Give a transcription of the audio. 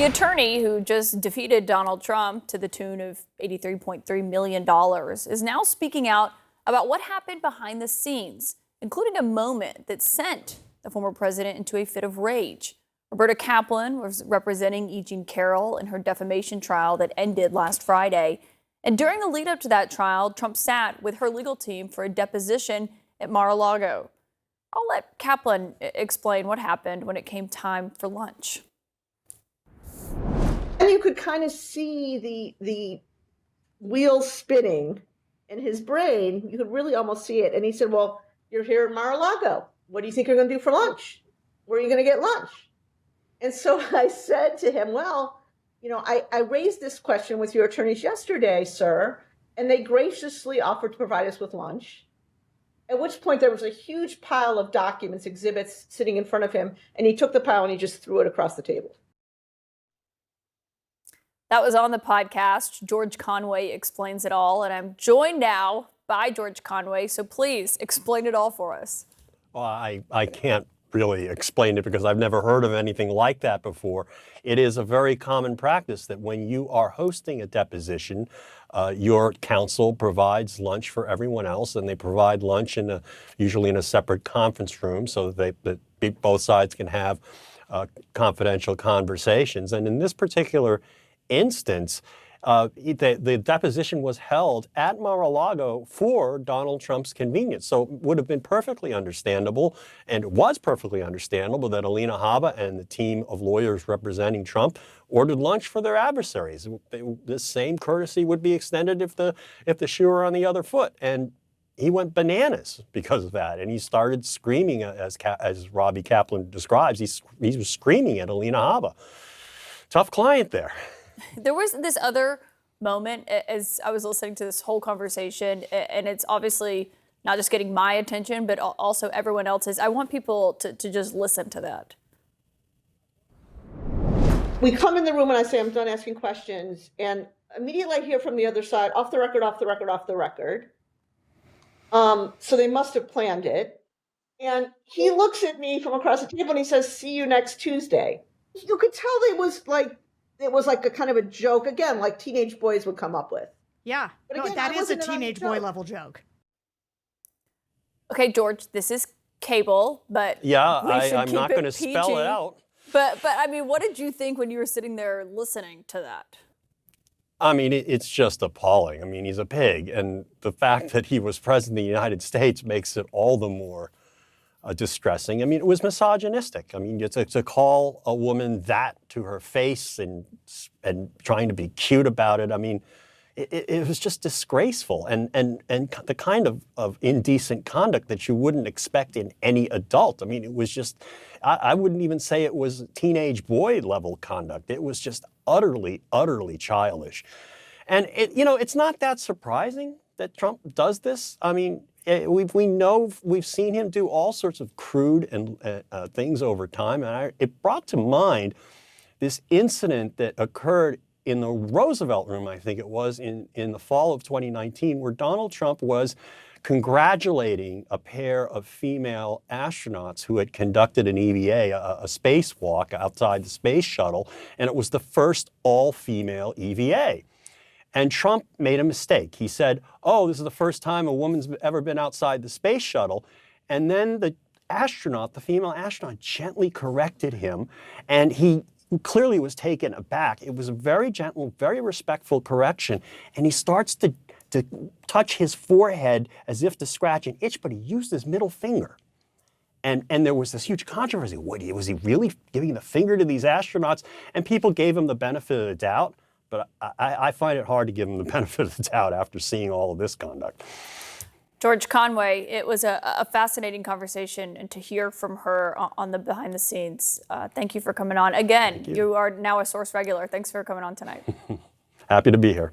The attorney who just defeated Donald Trump to the tune of $83.3 million is now speaking out about what happened behind the scenes, including a moment that sent the former president into a fit of rage. Roberta Kaplan was representing E. Jean Carroll in her defamation trial that ended last Friday. And during the lead up to that trial, Trump sat with her legal team for a deposition at Mar-a-Lago. I'll let Kaplan explain what happened when it came time for lunch. And you could kind of see the wheels spinning in his brain. You could really almost see it. And he said, well, you're here at Mar-a-Lago. What do you think you're going to do for lunch? Where are you going to get lunch? And so I said to him, well, you know, I raised this question with your attorneys yesterday, sir, and they graciously offered to provide us with lunch. At which point there was a huge pile of documents, exhibits sitting in front of him, and he took the pile and he just threw it across the table. That was on the podcast. George Conway explains it all, and I'm joined now by George Conway, so please explain it all for us. Well, I can't really explain it because I've never heard of anything like that before. It is a very common practice that when you are hosting a deposition, your counsel provides lunch for everyone else, and they provide lunch usually in a separate conference room so that both sides can have confidential conversations. And in this particular instance, the deposition was held at Mar-a-Lago for Donald Trump's convenience. So it would have been perfectly understandable, and it was perfectly understandable, that Alina Habba and the team of lawyers representing Trump ordered lunch for their adversaries. The same courtesy would be extended if the shoe were on the other foot. And he went bananas because of that, and he started screaming, as Robbie Kaplan describes. He was screaming at Alina Habba. Tough client there. There was this other moment as I was listening to this whole conversation, and it's obviously not just getting my attention, but also everyone else's. I want people to just listen to that. We come in the room and I say, I'm done asking questions. And immediately I hear from the other side, off the record, off the record, off the record. So they must have planned it. And he looks at me from across the table and he says, see you next Tuesday. You could tell it was like a kind of a joke, again, like teenage boys would come up with. Yeah, but no, again, that is a teenage boy level joke. Okay, George, this is cable, but yeah, I'm not going to spell it out. But I mean, what did you think when you were sitting there listening to that? I mean, it's just appalling. I mean, he's a pig, and the fact that he was president of the United States makes it all the more distressing. I mean, it was misogynistic. I mean, to call a woman that to her face and trying to be cute about it. I mean, it was just disgraceful and the kind of indecent conduct that you wouldn't expect in any adult. I mean, it was just, I wouldn't even say it was teenage boy level conduct. It was just utterly, utterly childish. And it's not that surprising that Trump does this. I mean, we've seen him do all sorts of crude and things over time, and it brought to mind this incident that occurred in the Roosevelt Room, I think it was, in the fall of 2019, where Donald Trump was congratulating a pair of female astronauts who had conducted an EVA, a spacewalk outside the space shuttle, and it was the first all-female EVA. And Trump made a mistake. He said, oh, this is the first time a woman's ever been outside the space shuttle. And then the female astronaut, gently corrected him, and he clearly was taken aback. It was a very gentle, very respectful correction. And he starts to touch his forehead as if to scratch an itch, but he used his middle finger. And there was this huge controversy. Was he really giving the finger to these astronauts? And people gave him the benefit of the doubt. But I find it hard to give him the benefit of the doubt after seeing all of this conduct. George Conway, it was a fascinating conversation, and to hear from her on the behind the scenes. Thank you for coming on. Again, you are now a Source regular. Thanks for coming on tonight. Happy to be here.